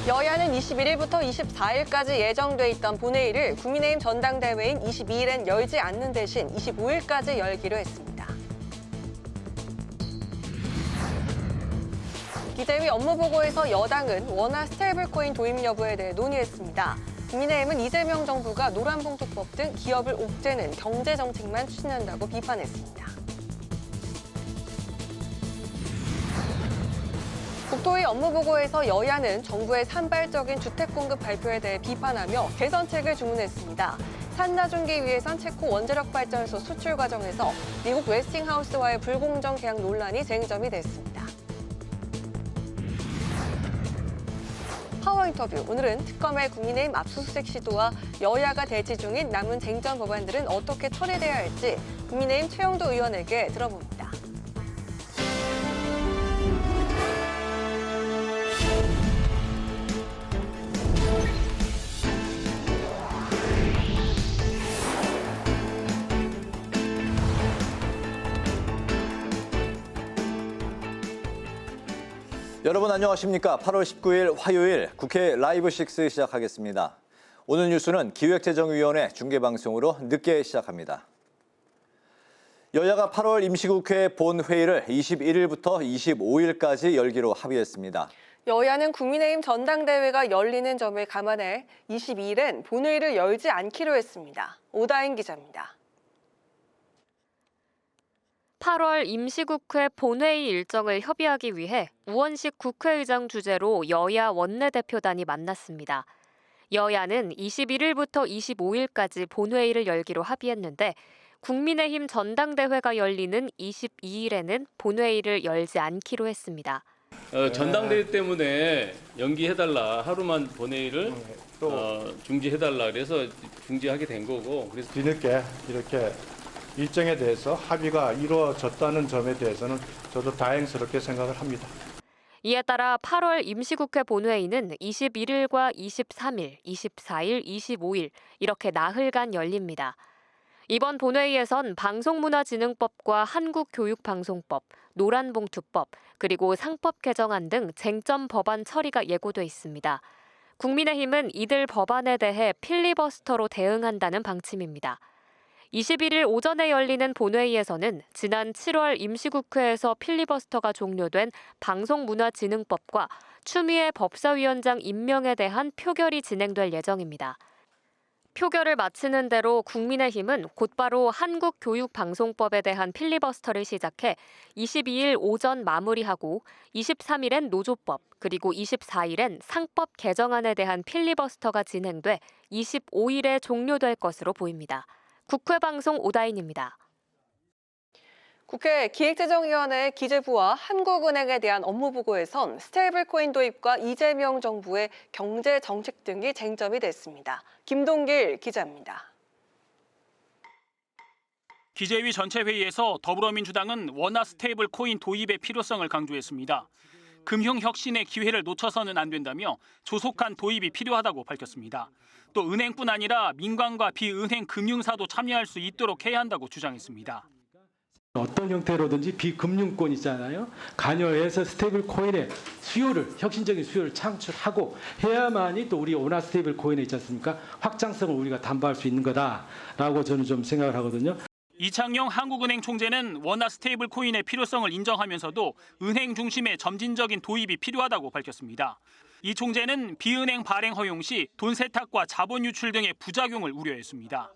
여야는 21일부터 24일까지 예정돼 있던 본회의를 국민의힘 전당대회인 22일엔 열지 않는 대신 25일까지 열기로 했습니다. 기재위 업무보고에서 여당은 원화 스테이블코인 도입 여부에 대해 논의했습니다. 국민의힘은 이재명 정부가 노란봉투법 등 기업을 옥죄는 경제정책만 추진한다고 비판했습니다. 국토위 업무보고에서 여야는 정부의 산발적인 주택공급 발표에 대해 비판하며 개선책을 주문했습니다. 산나중기 위해선 체코 원자력발전소 수출 과정에서 미국 웨스팅하우스와의 불공정 계약 논란이 쟁점이 됐습니다. 파워 인터뷰, 오늘은 특검의 국민의힘 압수수색 시도와 여야가 대치 중인 남은 쟁점 법안들은 어떻게 처리돼야 할지 국민의힘 최영도 의원에게 들어봅니다. 여러분 안녕하십니까? 8월 19일 화요일 국회 라이브 6 시작하겠습니다. 오늘 뉴스는 기획재정위원회 중계방송으로 늦게 시작합니다. 여야가 8월 임시국회 본회의를 21일부터 25일까지 열기로 합의했습니다. 여야는 국민의힘 전당대회가 열리는 점을 감안해 22일엔 본회의를 열지 않기로 했습니다. 오다인 기자입니다. 8월 임시국회 본회의 일정을 협의하기 위해 우원식 국회의장 주재로 여야 원내대표단이 만났습니다. 여야는 21일부터 25일까지 본회의를 열기로 합의했는데 국민의힘 전당대회가 열리는 22일에는 본회의를 열지 않기로 했습니다. 전당대회 때문에 연기해달라, 하루만 본회의를 중지해달라 그래서 중지하게 된 거고. 그래서 뒤늦게 이렇게 일정에 대해서 합의가 이루어졌다는 점에 대해서는 저도 다행스럽게 생각을 합니다. 이에 따라 8월 임시국회 본회의는 21일과 23일, 24일, 25일 이렇게 나흘간 열립니다. 이번 본회의에선 방송문화진흥법과 한국교육방송법, 노란봉투법, 그리고 상법 개정안 등 쟁점 법안 처리가 예고돼 있습니다. 국민의힘은 이들 법안에 대해 필리버스터로 대응한다는 방침입니다. 21일 오전에 열리는 본회의에서는 지난 7월 임시국회에서 필리버스터가 종료된 방송문화진흥법과 추미애 법사위원장 임명에 대한 표결이 진행될 예정입니다. 표결을 마치는 대로 국민의힘은 곧바로 한국교육방송법에 대한 필리버스터를 시작해 22일 오전 마무리하고 23일엔 노조법, 그리고 24일엔 상법 개정안에 대한 필리버스터가 진행돼 25일에 종료될 것으로 보입니다. 국회방송 오다인입니다. 국회 기획재정위원회 기재부와 한국은행에 대한 업무보고에선 스테이블코인 도입과 이재명 정부의 경제정책 등이 쟁점이 됐습니다. 김동길 기자입니다. 기재위 전체 회의에서 더불어민주당은 원화 스테이블코인 도입의 필요성을 강조했습니다. 금융혁신의 기회를 놓쳐서는 안 된다며 조속한 도입이 필요하다고 밝혔습니다. 또 은행뿐 아니라 민간과 비은행 금융사도 참여할 수 있도록 해야 한다고 주장했습니다. 어떤 형태로든지 비금융권 있잖아요. 관여해서 스테이블 코인의 수요를, 혁신적인 수요를 창출하고 해야만이 또 우리 원화 스테이블 코인에 있지 않습니까? 확장성을 우리가 담보할 수 있는 거다라고 저는 좀 생각을 하거든요. 이창용 한국은행 총재는 원화 스테이블 코인의 필요성을 인정하면서도 은행 중심의 점진적인 도입이 필요하다고 밝혔습니다. 이 총재는 비은행 발행 허용 시 돈 세탁과 자본 유출 등의 부작용을 우려했습니다.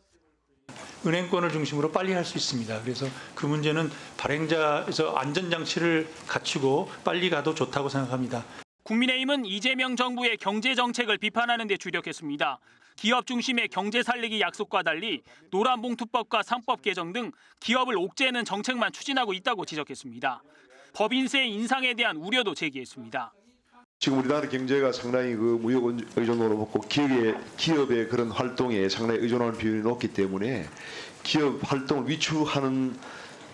은행권을 중심으로 빨리 할 수 있습니다. 그래서 그 문제는 발행자에서 안전장치를 갖추고 빨리 가도 좋다고 생각합니다. 국민의힘은 이재명 정부의 경제정책을 비판하는 데 주력했습니다. 기업 중심의 경제 살리기 약속과 달리 노란봉투법과 상법 개정 등 기업을 옥죄는 정책만 추진하고 있다고 지적했습니다. 법인세 인상에 대한 우려도 제기했습니다. 지금 우리나라 경제가 상당히 무역 의존도로 높고 기업의 그런 활동에 상당히 의존하는 비율이 높기 때문에 기업 활동을 위축하는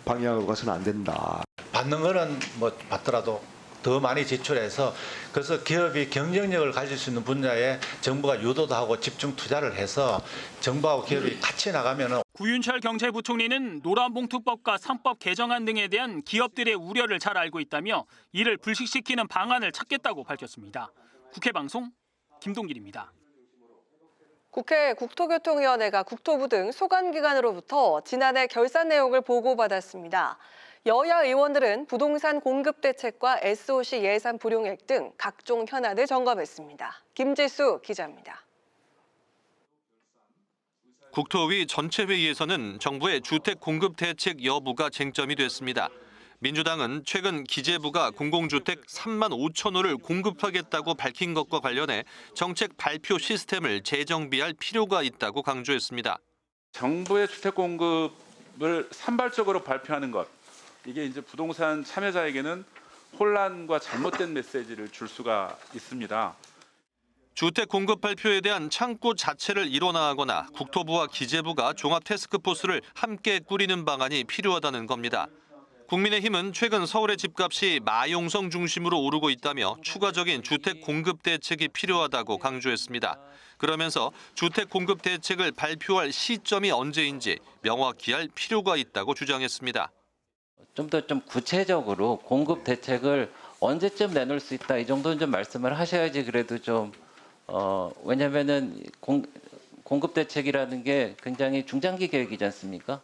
방향으로 가서는 안 된다. 받는 거는 뭐 받더라도 더 많이 지출해서 그래서 기업이 경쟁력을 가질 수 있는 분야에 정부가 유도도 하고 집중 투자를 해서 정부하고 기업이 같이 나가면은. 구윤철 경제부총리는 노란봉투법과 상법 개정안 등에 대한 기업들의 우려를 잘 알고 있다며 이를 불식시키는 방안을 찾겠다고 밝혔습니다. 국회방송 김동길입니다. 국회 국토교통위원회가 국토부 등 소관기관으로부터 지난해 결산 내용을 보고받았습니다. 여야 의원들은 부동산 공급 대책과 SOC 예산 불용액 등 각종 현안을 점검했습니다. 김지수 기자입니다. 국토위 전체 회의에서는 정부의 주택 공급 대책 여부가 쟁점이 됐습니다. 민주당은 최근 기재부가 공공주택 3만 5천 호를 공급하겠다고 밝힌 것과 관련해 정책 발표 시스템을 재정비할 필요가 있다고 강조했습니다. 정부의 주택 공급을 산발적으로 발표하는 것, 이게 이제 부동산 참여자에게는 혼란과 잘못된 메시지를 줄 수가 있습니다. 주택 공급 발표에 대한 창구 자체를 일원화하거나 국토부와 기재부가 종합 태스크포스를 함께 꾸리는 방안이 필요하다는 겁니다. 국민의힘은 최근 서울의 집값이 마용성 중심으로 오르고 있다며 추가적인 주택 공급 대책이 필요하다고 강조했습니다. 그러면서 주택 공급 대책을 발표할 시점이 언제인지 명확히 할 필요가 있다고 주장했습니다. 좀 더 구체적으로 공급 대책을 언제쯤 내놓을 수 있다, 이 정도는 좀 말씀을 하셔야지 그래도 좀 왜냐면은 공급 대책이라는 게 굉장히 중장기 계획이지 않습니까?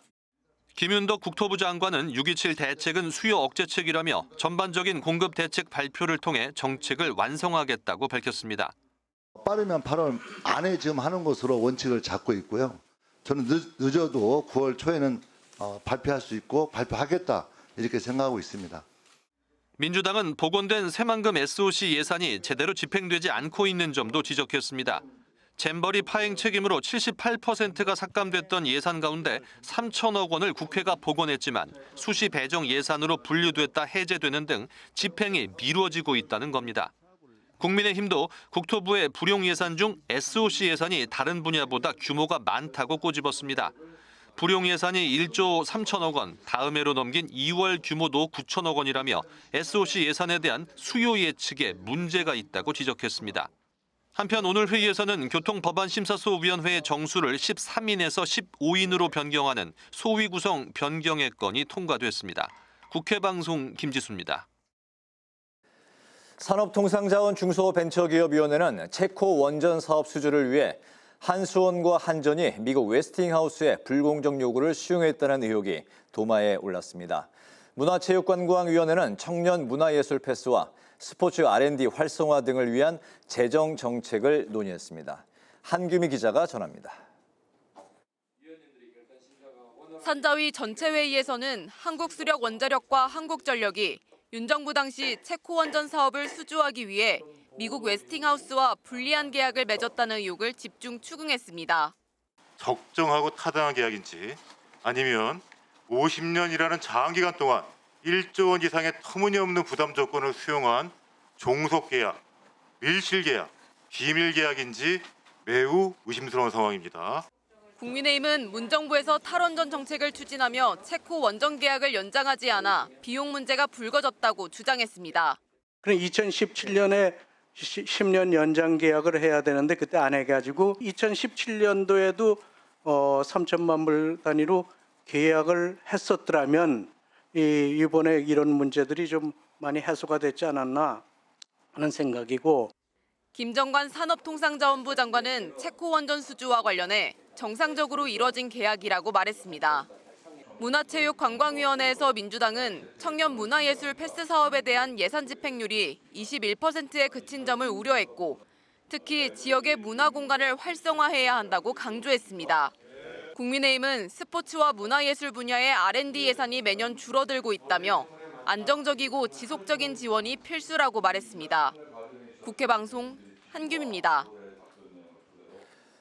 김윤덕 국토부 장관은 6.27 대책은 수요 억제책이라며 전반적인 공급 대책 발표를 통해 정책을 완성하겠다고 밝혔습니다. 빠르면 8월 안에 지금 하는 것으로 원칙을 잡고 있고요. 저는 늦어도 9월 초에는 발표할 수 있고 발표하겠다 이렇게 생각하고 있습니다. 민주당은 복원된 새만금 SOC 예산이 제대로 집행되지 않고 있는 점도 지적했습니다. 잼버리 파행 책임으로 78%가 삭감됐던 예산 가운데 3천억 원을 국회가 복원했지만 수시 배정 예산으로 분류됐다 해제되는 등 집행이 미뤄지고 있다는 겁니다. 국민의힘도 국토부의 불용 예산 중 SOC 예산이 다른 분야보다 규모가 많다고 꼬집었습니다. 불용 예산이 1조 3천억 원, 다음 해로 넘긴 2월 규모도 9천억 원이라며 SOC 예산에 대한 수요 예측에 문제가 있다고 지적했습니다. 한편 오늘 회의에서는 교통법안심사소위원회의 정수를 13인에서 15인으로 변경하는 소위 구성 변경의 건이 통과됐습니다. 국회방송 김지수입니다. 산업통상자원 중소벤처기업위원회는 체코 원전 사업 수주를 위해 한수원과 한전이 미국 웨스팅하우스의 불공정 요구를 수용했다는 의혹이 도마에 올랐습니다. 문화체육관광위원회는 청년 문화예술 패스와 스포츠 R&D 활성화 등을 위한 재정 정책을 논의했습니다. 한규미 기자가 전합니다. 산자위 전체 회의에서는 한국수력원자력과 한국전력이 윤 정부 당시 체코 원전 사업을 수주하기 위해 미국 웨스팅하우스와 불리한 계약을 맺었다는 의혹을 집중 추궁했습니다. 적정하고 타당한 계약인지 아니면 50년이라는 장기간 동안 1조 원 이상의 터무니없는 부담 조건을 수용한 종속계약, 밀실계약, 비밀계약인지 매우 의심스러운 상황입니다. 국민의힘은 문 정부에서 탈원전 정책을 추진하며 체코 원전 계약을 연장하지 않아 비용 문제가 불거졌다고 주장했습니다. 그럼 2017년에 10년 연장 계약을 해야 되는데 그때 안 해가지고 2017년도에도 3천만 불 단위로 계약을 했었더라면 이번에 이런 문제들이 좀 많이 해소가 됐지 않았나 하는 생각이고. 김정관 산업통상자원부 장관은 체코 원전 수주와 관련해 정상적으로 이뤄진 계약이라고 말했습니다. 문화체육관광위원회에서 민주당은 청년 문화예술 패스 사업에 대한 예산 집행률이 21%에 그친 점을 우려했고 특히 지역의 문화 공간을 활성화해야 한다고 강조했습니다. 국민의힘은 스포츠와 문화예술 분야의 R&D 예산이 매년 줄어들고 있다며 안정적이고 지속적인 지원이 필수라고 말했습니다. 국회방송 한규미입니다.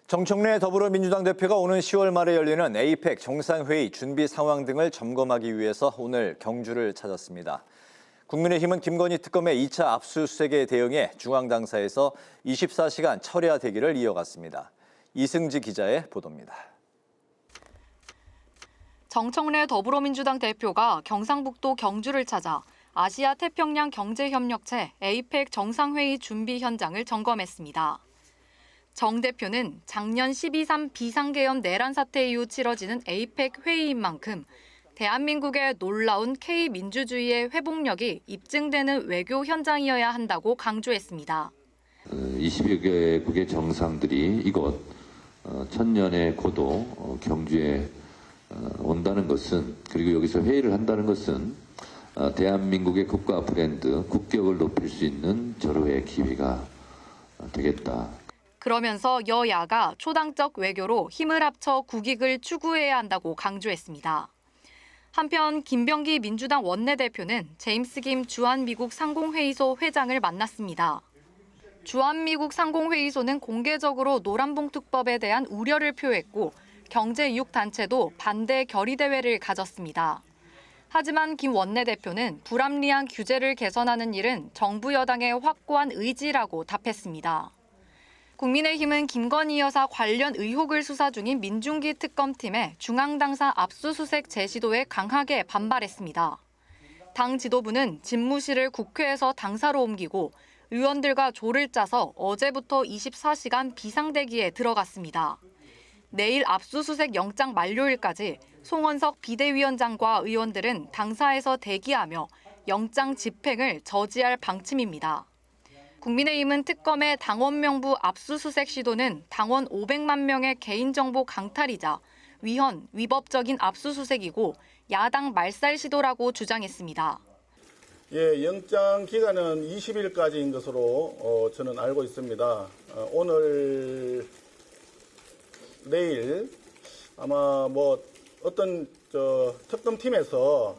정청래 더불어민주당 대표가 오는 10월 말에 열리는 APEC 정상회의 준비 상황 등을 점검하기 위해서 오늘 경주를 찾았습니다. 국민의힘은 김건희 특검의 2차 압수수색에 대응해 중앙당사에서 24시간 철야 대기를 이어갔습니다. 이승지 기자의 보도입니다. 정청래 더불어민주당 대표가 경상북도 경주를 찾아 아시아 태평양 경제협력체 APEC 정상회의 준비 현장을 점검했습니다. 정 대표는 작년 12.3 비상계엄 내란 사태 이후 치러지는 APEC 회의인 만큼 대한민국의 놀라운 K민주주의의 회복력이 입증되는 외교 현장이어야 한다고 강조했습니다. 20여 개국의 정상들이 이곳 천년의 고도 경주에 온다는 것은, 그리고 여기서 회의를 한다는 것은 대한민국의 국가 브랜드, 국격을 높일 수 있는 절호의 기회가 되겠다. 그러면서 여야가 초당적 외교로 힘을 합쳐 국익을 추구해야 한다고 강조했습니다. 한편 김병기 민주당 원내대표는 제임스 김 주한미국 상공회의소 회장을 만났습니다. 주한미국 상공회의소는 공개적으로 노란봉투법에 대한 우려를 표했고 경제이익단체도 반대 결의대회를 가졌습니다. 하지만 김 원내대표는 불합리한 규제를 개선하는 일은 정부 여당의 확고한 의지라고 답했습니다. 국민의힘은 김건희 여사 관련 의혹을 수사 중인 민중기 특검팀의 중앙당사 압수수색 제시도에 강하게 반발했습니다. 당 지도부는 집무실을 국회에서 당사로 옮기고 의원들과 조를 짜서 어제부터 24시간 비상대기에 들어갔습니다. 내일 압수수색 영장 만료일까지 송원석 비대위원장과 의원들은 당사에서 대기하며 영장 집행을 저지할 방침입니다. 국민의힘은 특검의 당원 명부 압수수색 시도는 당원 500만 명의 개인정보 강탈이자 위헌, 위법적인 압수수색이고 야당 말살 시도라고 주장했습니다. 예, 영장 기간은 20일까지인 것으로 저는 알고 있습니다. 오늘, 내일 아마 어떤 특검팀에서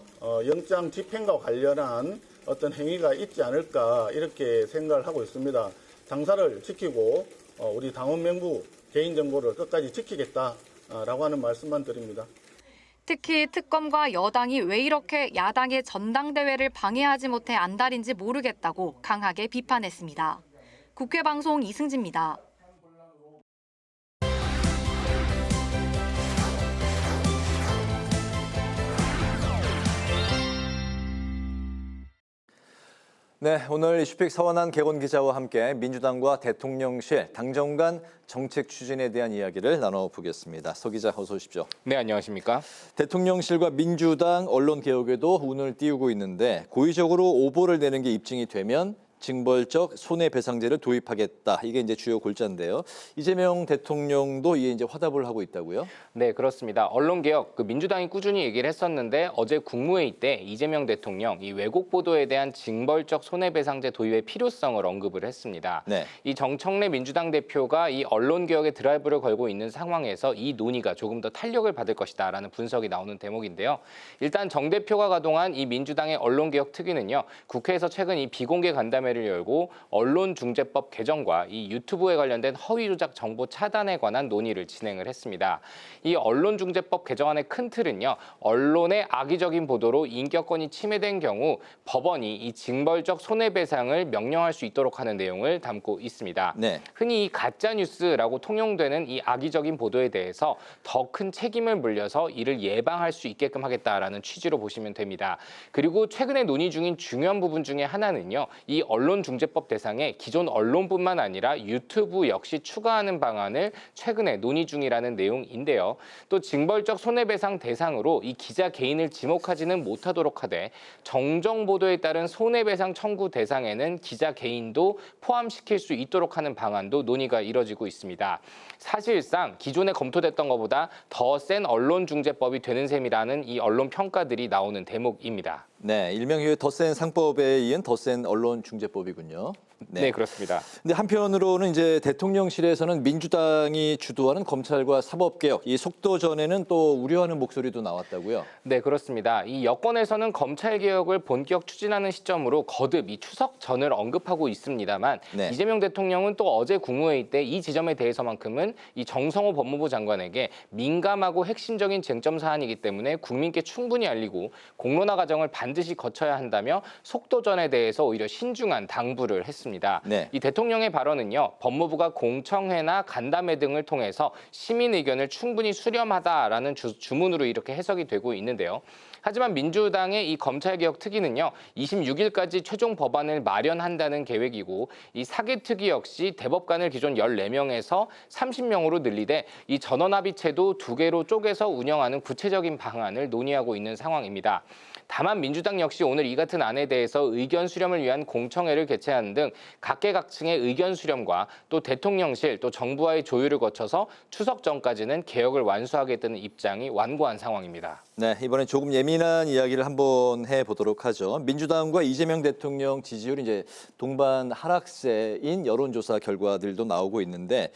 영장 집행과 관련한 어떤 행위가 있지 않을까 이렇게 생각을 하고 있습니다. 당사를 지키고 우리 당원 명부 개인정보를 끝까지 지키겠다라고 하는 말씀만 드립니다. 특히 특검과 여당이 왜 이렇게 야당의 전당대회를 방해하지 못해 안달인지 모르겠다고 강하게 비판했습니다. 국회방송 이승지입니다. 네, 오늘 이슈픽 서원한 개건 기자와 함께 민주당과 대통령실, 당정 간 정책 추진에 대한 이야기를 나눠보겠습니다. 서 기자, 어서 오십시오. 네, 안녕하십니까. 대통령실과 민주당 언론 개혁에도 운을 띄우고 있는데 고의적으로 오보를 내는 게 입증이 되면 징벌적 손해배상제를 도입하겠다. 이게 이제 주요 골자인데요. 이재명 대통령도 이에 이제 화답을 하고 있다고요? 네, 그렇습니다. 언론개혁, 민주당이 꾸준히 얘기를 했었는데 어제 국무회의 때 이재명 대통령 이 왜곡 보도에 대한 징벌적 손해배상제 도입의 필요성을 언급을 했습니다. 네. 이 정청래 민주당 대표가 이 언론개혁에 드라이브를 걸고 있는 상황에서 이 논의가 조금 더 탄력을 받을 것이다라는 분석이 나오는 대목인데요. 일단 정 대표가 가동한 이 민주당의 언론개혁 특위는요. 국회에서 최근 이 비공개 간담회 를 열고 언론중재법 개정과 이 유튜브에 관련된 허위 조작 정보 차단에 관한 논의를 진행을 했습니다. 이 언론중재법 개정안의 큰 틀은요. 언론의 악의적인 보도로 인격권이 침해된 경우 법원이 이 징벌적 손해배상을 명령할 수 있도록 하는 내용을 담고 있습니다. 네. 흔히 이 가짜뉴스라고 통용되는 이 악의적인 보도에 대해서 더 큰 책임을 물려서 이를 예방할 수 있게끔 하겠다라는 취지로 보시면 됩니다. 그리고 최근에 논의 중인 중요한 부분 중에 하나는요. 이 언론중재법 대상에 기존 언론뿐만 아니라 유튜브 역시 추가하는 방안을 최근에 논의 중이라는 내용인데요. 또 징벌적 손해배상 대상으로 이 기자 개인을 지목하지는 못하도록 하되 정정 보도에 따른 손해배상 청구 대상에는 기자 개인도 포함시킬 수 있도록 하는 방안도 논의가 이뤄지고 있습니다. 사실상 기존에 검토됐던 것보다 더 센 언론중재법이 되는 셈이라는 이 언론 평가들이 나오는 대목입니다. 네, 일명 더 센 상법에 이은 더 센 언론중재법이군요. 네, 그렇습니다. 근데 한편으로는 이제 대통령실에서는 민주당이 주도하는 검찰과 사법개혁, 이 속도전에는 또 우려하는 목소리도 나왔다고요? 네, 그렇습니다. 이 여권에서는 검찰개혁을 본격 추진하는 시점으로 거듭 이 추석 전을 언급하고 있습니다만 네. 이재명 대통령은 또 어제 국무회의 때 이 지점에 대해서만큼은 이 정성호 법무부 장관에게 민감하고 핵심적인 쟁점 사안이기 때문에 국민께 충분히 알리고 공론화 과정을 반드시 거쳐야 한다며 속도전에 대해서 오히려 신중한 당부를 했습니다. 네. 이 대통령의 발언은요. 법무부가 공청회나 간담회 등을 통해서 시민 의견을 충분히 수렴하다라는 주문으로 이렇게 해석이 되고 있는데요. 하지만 민주당의 이 검찰개혁 특위는요. 26일까지 최종 법안을 마련한다는 계획이고 이 사개특위 역시 대법관을 기존 14명에서 30명으로 늘리되 이 전원합의체도 2개로 쪼개서 운영하는 구체적인 방안을 논의하고 있는 상황입니다. 다만 민주당 역시 오늘 이 같은 안에 대해서 의견 수렴을 위한 공청회를 개최하는 등 각계각층의 의견 수렴과 또 대통령실 또 정부와의 조율을 거쳐서 추석 전까지는 개혁을 완수하겠다는 입장이 완고한 상황입니다. 네, 이번엔 조금 예민한 이야기를 한번 해보도록 하죠. 민주당과 이재명 대통령 지지율이 이제 동반 하락세인 여론조사 결과들도 나오고 있는데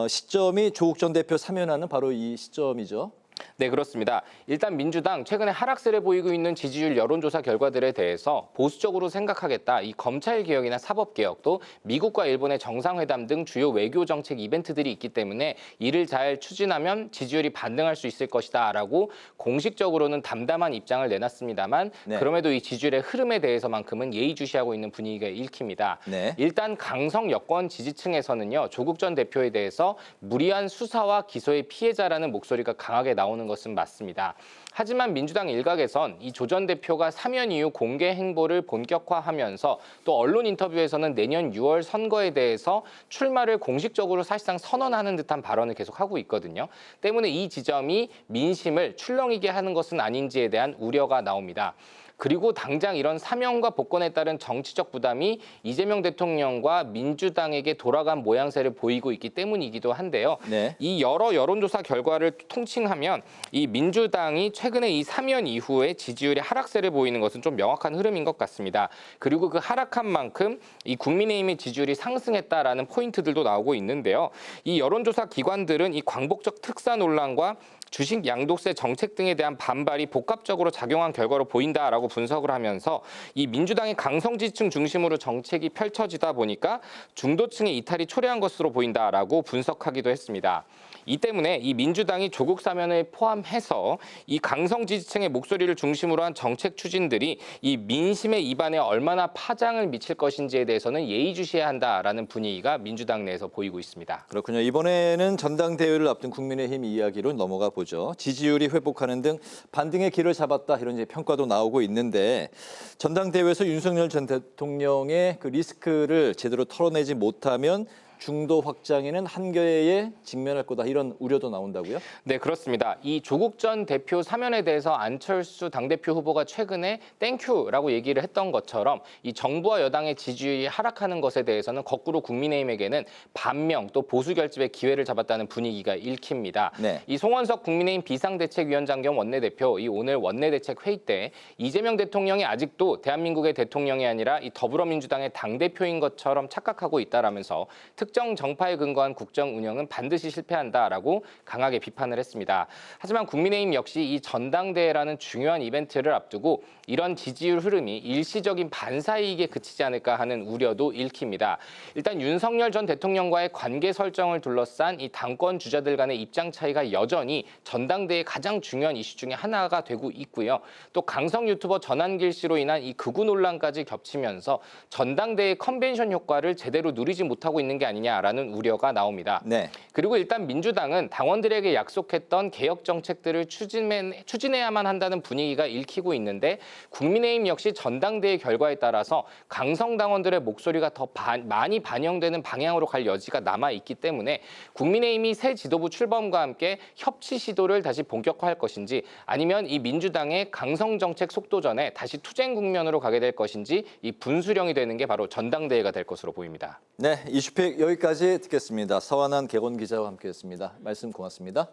시점이 조국 전 대표 사면하는 바로 이 시점이죠. 네, 그렇습니다. 일단 민주당 최근에 하락세를 보이고 있는 지지율 여론조사 결과들에 대해서 보수적으로 생각하겠다. 이 검찰개혁이나 사법개혁 또 미국과 일본의 정상회담 등 주요 외교정책 이벤트들이 있기 때문에 이를 잘 추진하면 지지율이 반등할 수 있을 것이다 라고 공식적으로는 담담한 입장을 내놨습니다만 네. 그럼에도 이 지지율의 흐름에 대해서만큼은 예의주시하고 있는 분위기가 읽힙니다. 네. 일단 강성 여권 지지층에서는요. 조국 전 대표에 대해서 무리한 수사와 기소의 피해자라는 목소리가 강하게 나오는 것은 맞습니다. 하지만 민주당 일각에선 이 조 전 대표가 사면 이후 공개 행보를 본격화하면서 또 언론 인터뷰에서는 내년 6월 선거에 대해서 출마를 공식적으로 사실상 선언하는 듯한 발언을 계속하고 있거든요. 때문에 이 지점이 민심을 출렁이게 하는 것은 아닌지에 대한 우려가 나옵니다. 그리고 당장 이런 사면과 복권에 따른 정치적 부담이 이재명 대통령과 민주당에게 돌아간 모양새를 보이고 있기 때문이기도 한데요. 네. 이 여러 여론조사 결과를 통칭하면 이 민주당이 최근에 이 사면 이후에 지지율의 하락세를 보이는 것은 좀 명확한 흐름인 것 같습니다. 그리고 그 하락한 만큼 이 국민의힘의 지지율이 상승했다라는 포인트들도 나오고 있는데요. 이 여론조사 기관들은 이 광복적 특사 논란과 주식 양도세 정책 등에 대한 반발이 복합적으로 작용한 결과로 보인다라고 분석을 하면서 이 민주당의 강성 지지층 중심으로 정책이 펼쳐지다 보니까 중도층의 이탈이 초래한 것으로 보인다라고 분석하기도 했습니다. 이 때문에 이 민주당이 조국 사면을 포함해서 이 강성 지지층의 목소리를 중심으로 한 정책 추진들이 이 민심의 입안에 얼마나 파장을 미칠 것인지에 대해서는 예의주시해야 한다라는 분위기가 민주당 내에서 보이고 있습니다. 그렇군요. 이번에는 전당대회를 앞둔 국민의힘 이야기로 넘어가 보죠. 지지율이 회복하는 등 반등의 길을 잡았다 이런 이제 평가도 나오고 있는데 전당대회에서 윤석열 전 대통령의 그 리스크를 제대로 털어내지 못하면 중도 확장에는 한계에 직면할 거다 이런 우려도 나온다고요? 네, 그렇습니다. 이 조국 전 대표 사면에 대해서 안철수 당대표 후보가 최근에 땡큐라고 얘기를 했던 것처럼 이 정부와 여당의 지지율이 하락하는 것에 대해서는 거꾸로 국민의힘에게는 반명 또 보수 결집의 기회를 잡았다는 분위기가 읽힙니다. 네. 이 송원석 국민의힘 비상대책위원장 겸 원내대표 이 오늘 원내대책 회의 때 이재명 대통령이 아직도 대한민국의 대통령이 아니라 이 더불어민주당의 당대표인 것처럼 착각하고 있다라면서 특정 정파에 근거한 국정 운영은 반드시 실패한다라고 강하게 비판을 했습니다. 하지만 국민의힘 역시 이 전당대회라는 중요한 이벤트를 앞두고 이런 지지율 흐름이 일시적인 반사이익에 그치지 않을까 하는 우려도 읽힙니다. 일단 윤석열 전 대통령과의 관계 설정을 둘러싼 이 당권 주자들 간의 입장 차이가 여전히 전당대회 가장 중요한 이슈 중에 하나가 되고 있고요. 또 강성 유튜버 전한길 씨로 인한 이 극우 논란까지 겹치면서 전당대회 컨벤션 효과를 제대로 누리지 못하고 있는 게 아니냐라는 우려가 나옵니다. 네. 그리고 일단 민주당은 당원들에게 약속했던 개혁 정책들을 추진해야만 한다는 분위기가 읽히고 있는데 국민의힘 역시 전당대회 결과에 따라서 강성 당원들의 목소리가 더 많이 반영되는 방향으로 갈 여지가 남아있기 때문에 국민의힘이 새 지도부 출범과 함께 협치 시도를 다시 본격화할 것인지 아니면 이 민주당의 강성 정책 속도전에 다시 투쟁 국면으로 가게 될 것인지 이 분수령이 되는 게 바로 전당대회가 될 것으로 보입니다. 네, 이슈픽 여기까지 듣겠습니다. 서완한 개건 기자와 함께했습니다. 말씀 고맙습니다.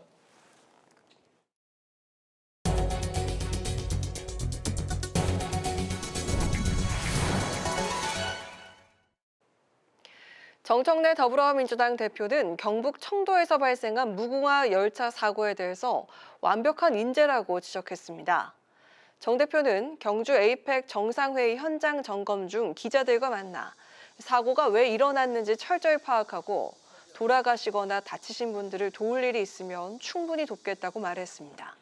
정청래 더불어민주당 대표는 경북 청도에서 발생한 무궁화 열차 사고에 대해서 완벽한 인재라고 지적했습니다. 정 대표는 경주 에이펙 정상회의 현장 점검 중 기자들과 만나 사고가 왜 일어났는지 철저히 파악하고 돌아가시거나 다치신 분들을 도울 일이 있으면 충분히 돕겠다고 말했습니다.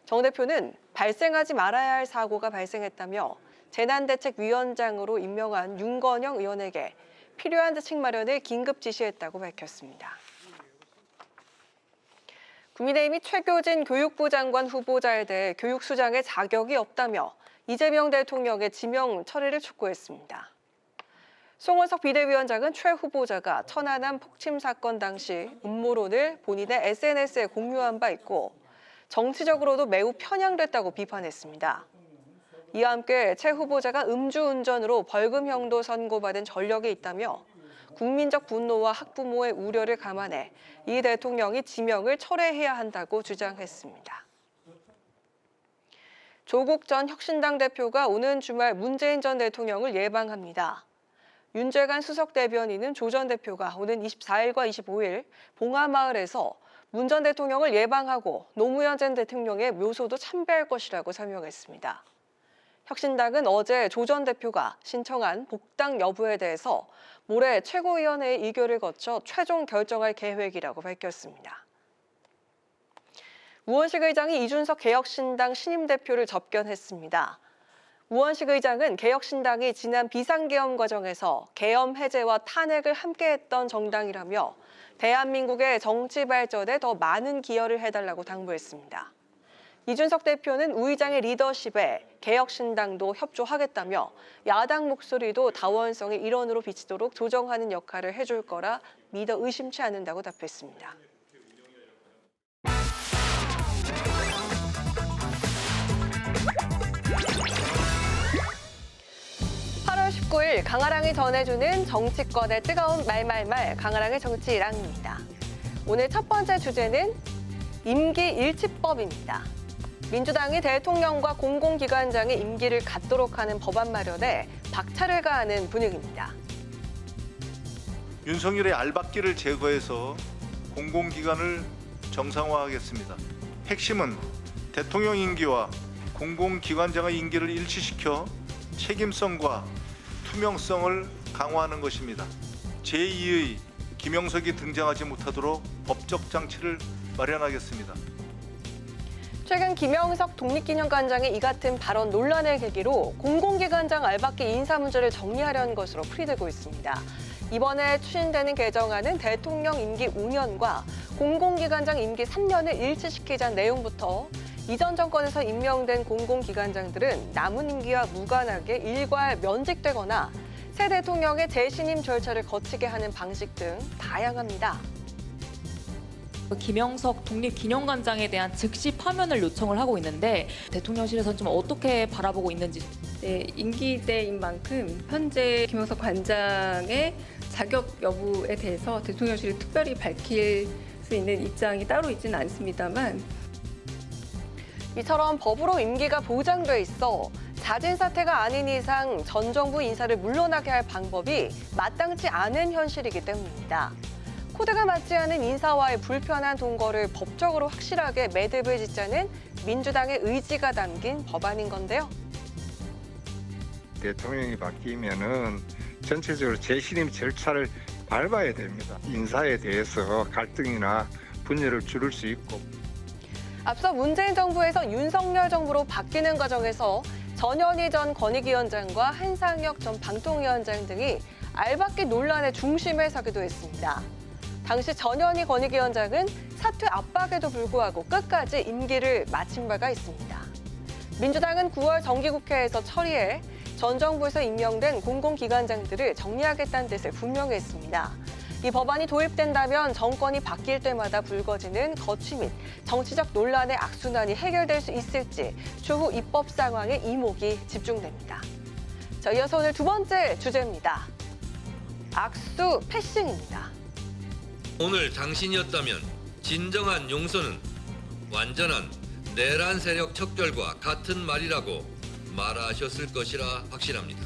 정 대표는 발생하지 말아야 할 사고가 발생했다며 재난대책위원장으로 임명한 윤건영 의원에게 필요한 대책 마련을 긴급 지시했다고 밝혔습니다. 국민의힘이 최교진 교육부 장관 후보자에 대해 교육수장의 자격이 없다며 이재명 대통령의 지명 처리를 촉구했습니다. 송원석 비대위원장은 최 후보자가 천안함 폭침 사건 당시 음모론을 본인의 SNS에 공유한 바 있고 정치적으로도 매우 편향됐다고 비판했습니다. 이와 함께 최 후보자가 음주운전으로 벌금형도 선고받은 전력이 있다며 국민적 분노와 학부모의 우려를 감안해 이 대통령이 지명을 철회해야 한다고 주장했습니다. 조국 전 혁신당 대표가 오는 주말 문재인 전 대통령을 예방합니다. 윤재관 수석 대변인은 조 전 대표가 오는 24일과 25일 봉하마을에서 문 전 대통령을 예방하고 노무현 전 대통령의 묘소도 참배할 것이라고 설명했습니다. 혁신당은 어제 조 전 대표가 신청한 복당 여부에 대해서 모레 최고위원회의 의결을 거쳐 최종 결정할 계획이라고 밝혔습니다. 우원식 의장이 이준석 개혁신당 신임 대표를 접견했습니다. 우원식 의장은 개혁신당이 지난 비상계엄 과정에서 계엄 해제와 탄핵을 함께했던 정당이라며 대한민국의 정치 발전에 더 많은 기여를 해달라고 당부했습니다. 이준석 대표는 우 의장의 리더십에 개혁신당도 협조하겠다며 야당 목소리도 다원성의 일원으로 비치도록 조정하는 역할을 해줄 거라 믿어 의심치 않는다고 답했습니다. 8월 19일 강아랑이 전해주는 정치권의 뜨거운 말말말 강아랑의 정치랑입니다. 오늘 첫 번째 주제는 임기 일치법입니다. 민주당이 대통령과 공공기관장의 임기를 갖도록 하는 법안 마련에 박차를 가하는 분위기입니다. 윤석열의 알박기를 제거해서 공공기관을 정상화하겠습니다. 핵심은 대통령 임기와 공공기관장의 임기를 일치시켜 책임성과 투명성을 강화하는 것입니다. 제2의 김영석이 등장하지 못하도록 법적 장치를 마련하겠습니다. 최근 김영석 독립기념관장의 이 같은 발언 논란을 계기로 공공기관장 알박기 인사 문제를 정리하려는 것으로 풀이되고 있습니다. 이번에 추진되는 개정안은 대통령 임기 5년과 공공기관장 임기 3년을 일치시키자는 내용부터 이전 정권에서 임명된 공공기관장들은 남은 임기와 무관하게 일괄 면직되거나 새 대통령의 재신임 절차를 거치게 하는 방식 등 다양합니다. 김영석 독립기념관장에 대한 즉시 파면을 요청을 하고 있는데 대통령실에서는 좀 어떻게 바라보고 있는지. 네, 임기제인 만큼 현재 김영석 관장의 자격 여부에 대해서 대통령실이 특별히 밝힐 수 있는 입장이 따로 있지는 않습니다만 이처럼 법으로 임기가 보장돼 있어 자진 사퇴가 아닌 이상 전 정부 인사를 물러나게 할 방법이 마땅치 않은 현실이기 때문입니다. 코드가 맞지 않은 인사와의 불편한 동거를 법적으로 확실하게 매듭을 짓자는 민주당의 의지가 담긴 법안인 건데요. 대통령이 바뀌면은 전체적으로 재신임 절차를 밟아야 됩니다. 인사에 대해서 갈등이나 분열을 줄일 수 있고. 앞서 문재인 정부에서 윤석열 정부로 바뀌는 과정에서 전현희 전 권익위원장과 한상혁 전 방통위원장 등이 알박기 논란의 중심에 서기도 했습니다. 당시 전현희 권익위원장은 사퇴 압박에도 불구하고 끝까지 임기를 마친 바가 있습니다. 민주당은 9월 정기국회에서 처리해 전 정부에서 임명된 공공기관장들을 정리하겠다는 뜻을 분명히 했습니다. 이 법안이 도입된다면 정권이 바뀔 때마다 불거지는 거취 및 정치적 논란의 악순환이 해결될 수 있을지 추후 입법 상황에 이목이 집중됩니다. 자, 이어서 오늘 두 번째 주제입니다. 악수 패싱입니다. 오늘 당신이었다면 진정한 용서는 완전한 내란 세력 척결과 같은 말이라고 말하셨을 것이라 확신합니다.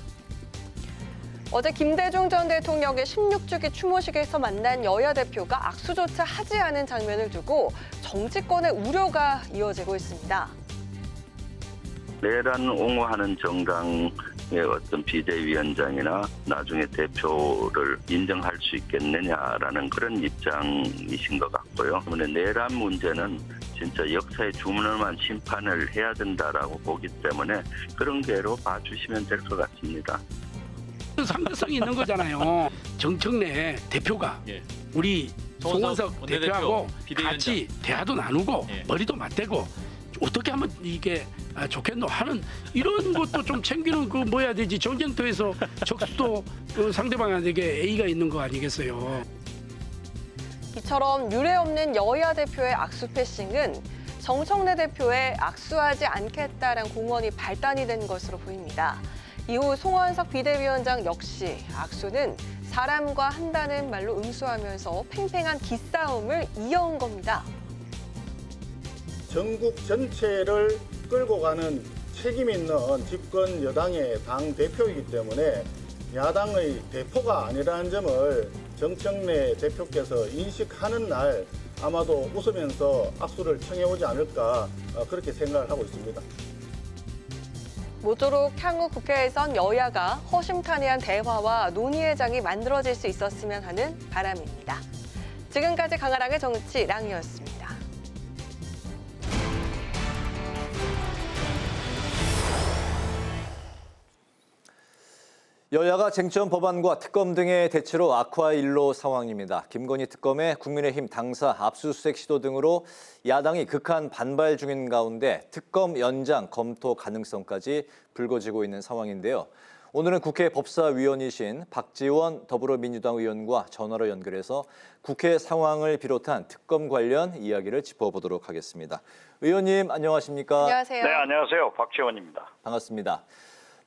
어제 김대중 전 대통령의 16주기 추모식에서 만난 여야 대표가 악수조차 하지 않은 장면을 두고 정치권의 우려가 이어지고 있습니다. 내란 옹호하는 정당의 어떤 비대위원장이나 나중에 대표를 인정할 수 있겠느냐라는 그런 입장이신 것 같고요. 때문에 내란 문제는 진짜 역사의 주문을만 심판을 해야 된다라고 보기 때문에 그런 게로 봐주시면 될 것 같습니다. 상대성이 있는 거잖아요. 정청래 대표가 우리 송원석 대표하고 같이 대화도 나누고 머리도 맞대고 어떻게 하면 이게 좋겠노 하는 이런 것도 좀 챙기는 그 뭐 해야 되지. 전쟁터에서 적수도 상대방에게 A가 있는 거 아니겠어요. 이처럼 유례 없는 여야 대표의 악수 패싱은 정청래 대표의 악수하지 않겠다라는 공언이 발단이 된 것으로 보입니다. 이후 송원석 비대위원장 역시 악수는 사람과 한다는 말로 응수하면서 팽팽한 기싸움을 이어온 겁니다. 전국 전체를 끌고 가는 책임 있는 집권 여당의 당 대표이기 때문에 야당의 대표가 아니라는 점을 정청래 대표께서 인식하는 날 아마도 웃으면서 악수를 청해오지 않을까 그렇게 생각을 하고 있습니다. 모쪼록 향후 국회에선 여야가 허심탄회한 대화와 논의의 장이 만들어질 수 있었으면 하는 바람입니다. 지금까지 강아랑의 정치 랑이었습니다. 여야가 쟁점 법안과 특검 등의 대치로 악화일로 상황입니다. 김건희 특검의 국민의힘 당사 압수수색 시도 등으로 야당이 극한 반발 중인 가운데 특검 연장 검토 가능성까지 불거지고 있는 상황인데요. 오늘은 국회 법사위원이신 박지원 더불어민주당 의원과 전화로 연결해서 국회 상황을 비롯한 특검 관련 이야기를 짚어보도록 하겠습니다. 의원님 안녕하십니까? 안녕하세요. 네, 안녕하세요. 박지원입니다. 반갑습니다.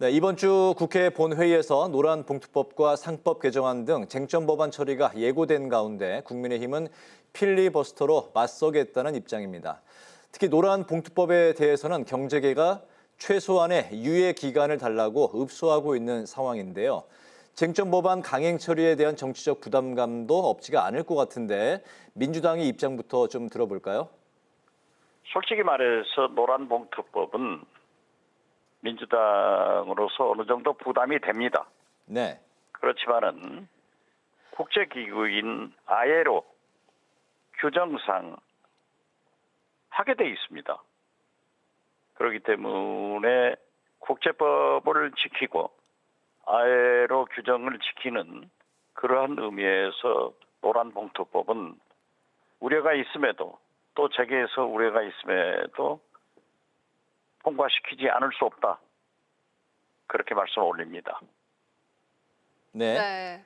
네, 이번 주 국회 본회의에서 노란봉투법과 상법 개정안 등 쟁점 법안 처리가 예고된 가운데 국민의힘은 필리버스터로 맞서겠다는 입장입니다. 특히 노란봉투법에 대해서는 경제계가 최소한의 유예 기간을 달라고 읍소하고 있는 상황인데요. 쟁점 법안 강행 처리에 대한 정치적 부담감도 없지가 않을 것 같은데 민주당의 입장부터 좀 들어볼까요? 솔직히 말해서 노란봉투법은 민주당으로서 어느 정도 부담이 됩니다. 네. 그렇지만은 국제기구인 ILO 규정상 하게 돼 있습니다. 그렇기 때문에 국제법을 지키고 ILO 규정을 지키는 그러한 의미에서 노란봉투법은 우려가 있음에도 또 재계에서 우려가 있음에도 통과시키지 않을 수 없다. 그렇게 말씀을 올립니다. 네.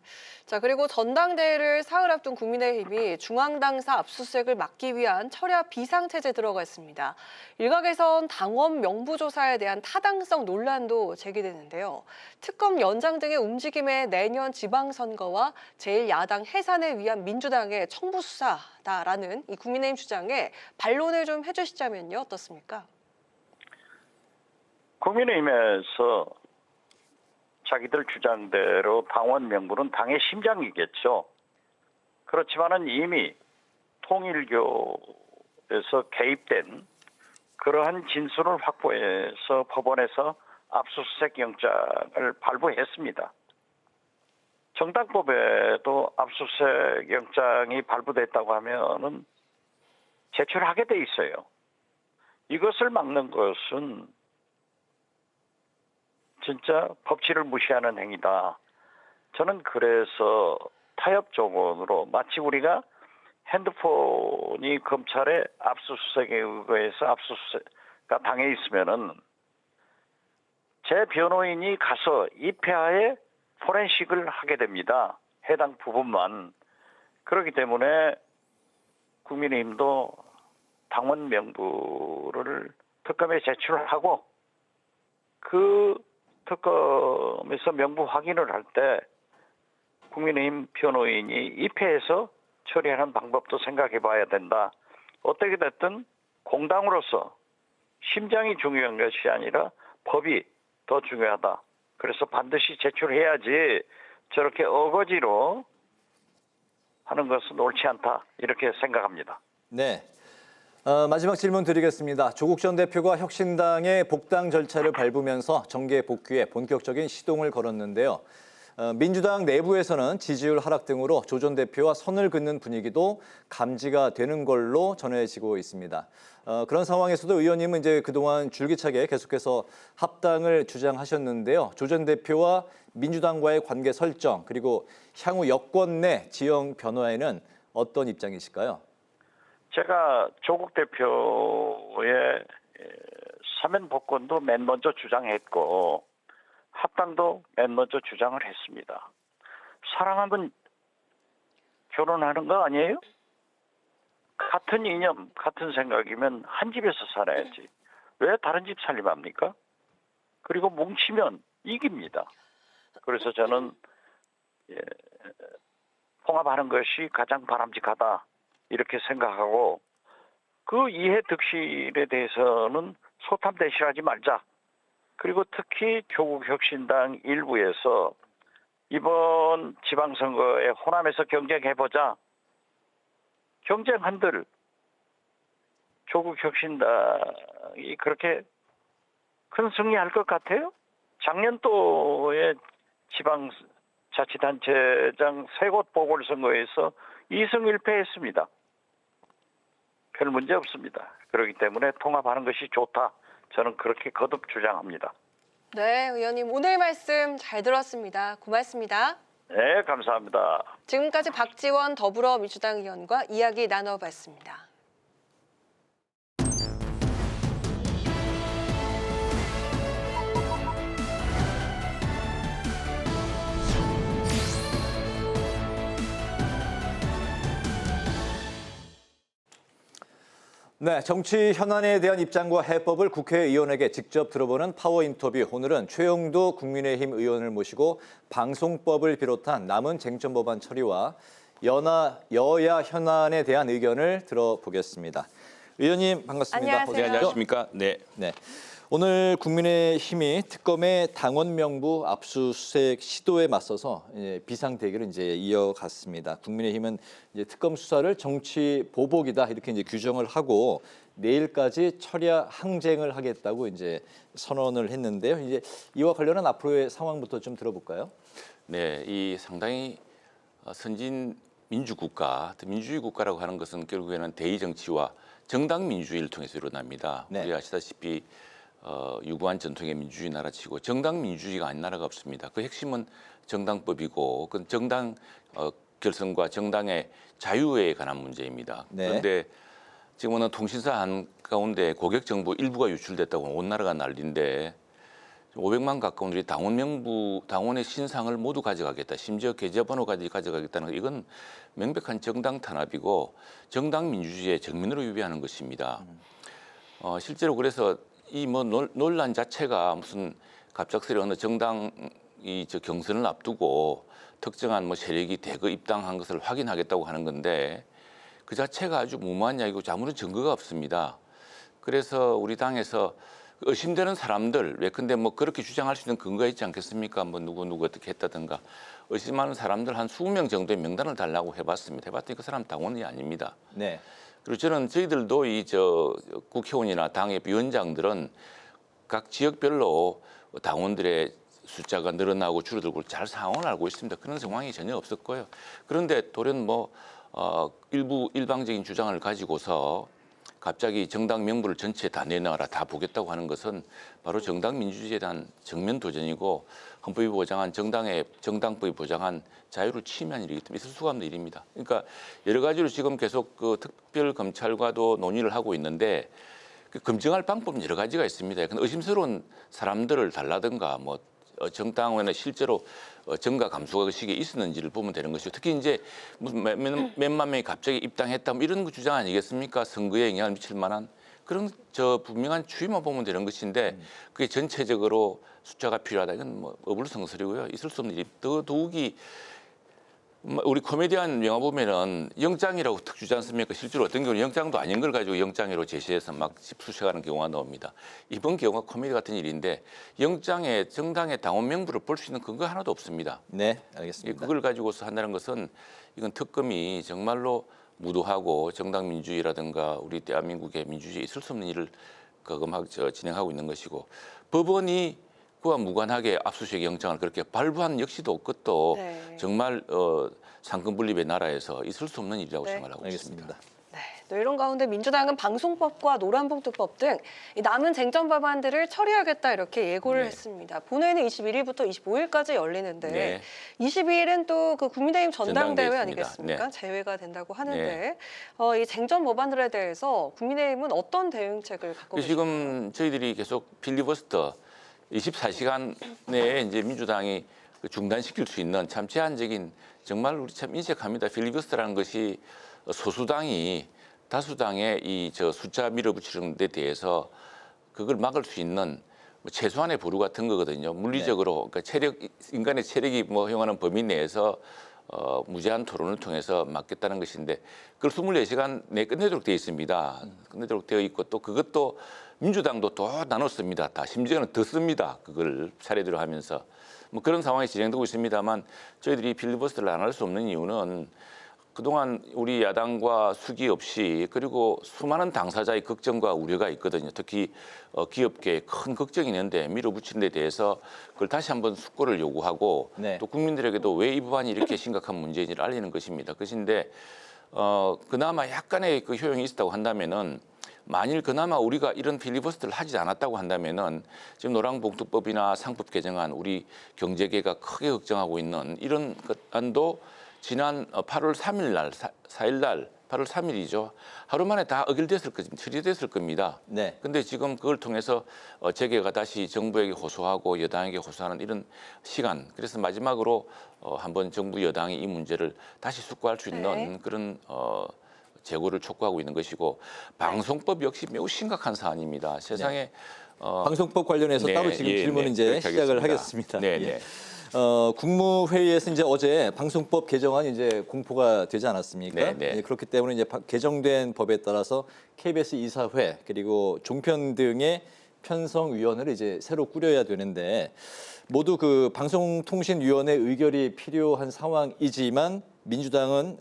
자, 그리고 전당대회를 사흘 앞둔 국민의힘이 중앙당사 압수수색을 막기 위한 철야 비상체제에 들어가 있습니다. 일각에선 당원 명부조사에 대한 타당성 논란도 제기되는데요. 특검 연장 등의 움직임에 내년 지방선거와 제1야당 해산을 위한 민주당의 청부수사다라는 이 국민의힘 주장에 반론을 좀 해주시자면요. 어떻습니까? 국민의힘에서 자기들 주장대로 당원 명부는 당의 심장이겠죠. 그렇지만은 이미 통일교에서 개입된 그러한 진술을 확보해서 법원에서 압수수색 영장을 발부했습니다. 정당법에도 압수수색 영장이 발부됐다고 하면은 제출하게 돼 있어요. 이것을 막는 것은 진짜 법치를 무시하는 행위다. 저는 그래서 타협 조건으로 마치 우리가 핸드폰이 검찰의 압수수색에 의거해서 압수수색가 당해 있으면은 제 변호인이 가서 입회하에 포렌식을 하게 됩니다. 해당 부분만. 그렇기 때문에 국민의힘도 당원 명부를 특검에 제출하고 그 특검에서 명부 확인을 할 때 국민의힘 변호인이 입회해서 처리하는 방법도 생각해 봐야 된다. 어떻게 됐든 공당으로서 심장이 중요한 것이 아니라 법이 더 중요하다. 그래서 반드시 제출해야지 저렇게 어거지로 하는 것은 옳지 않다. 이렇게 생각합니다. 네. 마지막 질문 드리겠습니다. 조국 전 대표가 혁신당의 복당 절차를 밟으면서 정계 복귀에 본격적인 시동을 걸었는데요. 민주당 내부에서는 지지율 하락 등으로 조 전 대표와 선을 긋는 분위기도 감지가 되는 걸로 전해지고 있습니다. 그런 상황에서도 의원님은 이제 그동안 줄기차게 계속해서 합당을 주장하셨는데요. 조 전 대표와 민주당과의 관계 설정 그리고 향후 여권 내 지형 변화에는 어떤 입장이실까요? 제가 조국 대표의 사면 복권도 맨 먼저 주장했고 합당도 맨 먼저 주장을 했습니다. 사랑하면 결혼하는 거 아니에요? 같은 이념, 같은 생각이면 한 집에서 살아야지. 왜 다른 집 살림합니까? 그리고 뭉치면 이깁니다. 그래서 저는 통합하는 것이 가장 바람직하다 이렇게 생각하고 그 이해 득실에 대해서는 소탐대실하지 말자. 그리고 특히 조국혁신당 일부에서 이번 지방선거에 호남에서 경쟁해보자. 경쟁한들 조국혁신당이 그렇게 큰 승리할 것 같아요? 작년도에 지방자치단체장 세 곳 보궐선거에서 2승 1패했습니다. 별 문제 없습니다. 그렇기 때문에 통합하는 것이 좋다. 저는 그렇게 거듭 주장합니다. 네, 의원님 오늘 말씀 잘 들었습니다. 고맙습니다. 네, 감사합니다. 지금까지 박지원 더불어민주당 의원과 이야기 나눠봤습니다. 네, 정치 현안에 대한 입장과 해법을 국회의원에게 직접 들어보는 파워 인터뷰. 오늘은 최영도 국민의힘 의원을 모시고 방송법을 비롯한 남은 쟁점 법안 처리와 여야 현안에 대한 의견을 들어보겠습니다. 의원님 반갑습니다. 안녕하세요. 네, 안녕하십니까? 네. 오늘 국민의힘이 특검의 당원 명부 압수수색 시도에 맞서서 비상 대결을 이제 이어갔습니다. 국민의힘은 이제 특검 수사를 정치 보복이다 이렇게 이제 규정을 하고 내일까지 철야 항쟁을 하겠다고 이제 선언을 했는데요. 이제 이와 관련한 앞으로의 상황부터 좀 들어볼까요? 네, 이 상당히 선진 민주국가, 민주주의 국가라고 하는 것은 결국에는 대의 정치와 정당 민주주의를 통해서 일어납니다. 네. 우리 아시다시피 유구한 전통의 민주주의 나라치고 정당 민주주의가 아닌 나라가 없습니다. 그 핵심은 정당법이고 그 정당 결선과 정당의 자유에 관한 문제입니다. 네. 그런데 지금은 통신사 한가운데 고객 정보 일부가 유출됐다고 온 나라가 난리인데 500만 가까운 우리 당원 명부, 당원의 신상을 모두 가져가겠다. 심지어 계좌번호까지 가져가겠다는 것, 이건 명백한 정당 탄압이고 정당 민주주의의 정면으로 위배하는 것입니다. 실제로 그래서 이 뭐 논란 자체가 무슨 갑작스레 어느 정당이 경선을 앞두고 특정한 뭐 세력이 대거 입당한 것을 확인하겠다고 하는 건데 그 자체가 아주 무모한 이야기고 아무런 증거가 없습니다. 그래서 우리 당에서 의심되는 사람들, 예컨대 뭐 그렇게 주장할 수 있는 근거가 있지 않겠습니까? 뭐 누구 어떻게 했다든가 의심하는 사람들 한 20명 정도의 명단을 달라고 해봤습니다. 해봤더니 그 사람 당원이 아닙니다. 네. 그리고 저는 저희들도 국회의원이나 당의 위원장들은 각 지역별로 당원들의 숫자가 늘어나고 줄어들고 잘 상황을 알고 있습니다. 그런 상황이 전혀 없었고요. 그런데 돌연 일부 일방적인 주장을 가지고서 갑자기 정당 명부를 전체 다 내놔라, 다 보겠다고 하는 것은 바로 정당 민주주의에 대한 정면 도전이고 헌법이 보장한 정당법이 보장한 자유를 침해한 일이기 때문에 있을 수가 없는 일입니다. 그러니까 여러 가지로 지금 계속 그 특별 검찰과도 논의를 하고 있는데 그 검증할 방법은 여러 가지가 있습니다. 의심스러운 사람들을 달라든가 뭐 정당원에 실제로 정가 감소가 그 시기에 있었는지를 보면 되는 것이고 특히 이제 무슨 몇만 명이 갑자기 입당했다 뭐 이런 거 주장 아니겠습니까? 선거에 영향을 미칠 만한 그런 분명한 추이만 보면 되는 것인데 그게 전체적으로 숫자가 필요하다 이건 뭐 어불성설이고요. 있을 수 없는 일이 더욱이 우리 코미디언 영화 보면은 영장이라고 특 주지 않습니까? 실제로 어떤 경우는 영장도 아닌 걸 가지고 영장으로 제시해서 막 수색하는 경우가 나옵니다. 이번 경우가 코미디 같은 일인데 영장에 정당의 당원 명부를 볼 수 있는 근거 하나도 없습니다. 네, 알겠습니다. 그걸 가지고서 한다는 것은 이건 특검이 정말로 무도하고 정당 민주주의라든가 우리 대한민국의 민주주의에 있을 수 없는 일을 진행하고 있는 것이고 법원이 그와 무관하게 압수수색 영장을 그렇게 발부한 역시도 그것도 정말 상권분립의 나라에서 있을 수 없는 일이라고 생각하고 있습니다. 또 이런 가운데 민주당은 방송법과 노란봉투법 등 남은 쟁점 법안들을 처리하겠다 이렇게 예고를 했습니다. 본회의는 21일부터 25일까지 열리는데 22일은 또 그 국민의힘 전당대회 아니겠습니까? 제외가 된다고 하는데 이 쟁점 법안들에 대해서 국민의힘은 어떤 대응책을 갖고 계십니까? 지금 저희들이 계속 필리버스터 24시간 내에 이제 민주당이 중단시킬 수 있는 참 제한적인 정말 우리 참 인색합니다. 필리버스터라는 것이 소수당이 다수당의 이 숫자 밀어붙이는 데 대해서 그걸 막을 수 있는 최소한의 보루 같은 거거든요. 물리적으로 그러니까 인간의 체력이 허용하는 범위 내에서 무제한 토론을 통해서 막겠다는 것인데 그걸 24시간 내에 끝내도록 되어 있습니다. 끝내도록 되어 있고 또 그것도 민주당도 또 나눴습니다. 다 심지어는 더 씁니다. 그걸 차례대로 하면서 그런 상황이 진행되고 있습니다만 저희들이 필리버스터를 안 할 수 없는 이유는 그동안 우리 야당과 수기 없이 그리고 수많은 당사자의 걱정과 우려가 있거든요. 특히 기업계에 큰 걱정이 있는데 밀어붙이는 데 대해서 그걸 다시 한번 숙고를 요구하고 또 국민들에게도 왜 이 법안이 이렇게 심각한 문제인지를 알리는 것입니다. 그것인데 그나마 약간의 그 효용이 있었다고 한다면은 만일 그나마 우리가 이런 필리버스터를 하지 않았다고 한다면은 지금 노랑봉투법이나 상법 개정안 우리 경제계가 크게 걱정하고 있는 이런 것안도 지난 8월 3일 날, 4일 날, 8월 3일이죠. 하루 만에 다 처리됐을 겁니다. 네. 근데 지금 그걸 통해서 재계가 다시 정부에게 호소하고 여당에게 호소하는 이런 시간. 그래서 마지막으로 한번 정부 여당이 이 문제를 다시 숙고할 수 있는 그런 재고를 촉구하고 있는 것이고 방송법 역시 매우 심각한 사안입니다. 세상에 방송법 관련해서 따로 지금 질문 이제 시작을 하겠습니다. 네. 국무회의에서 이제 어제 방송법 개정안이 이제 공포가 되지 않았습니까? 그렇기 때문에 이제 개정된 법에 따라서 KBS 이사회 그리고 종편 등의 편성위원회를 이제 새로 꾸려야 되는데 모두 그 방송통신위원회 의결이 필요한 상황이지만 민주당은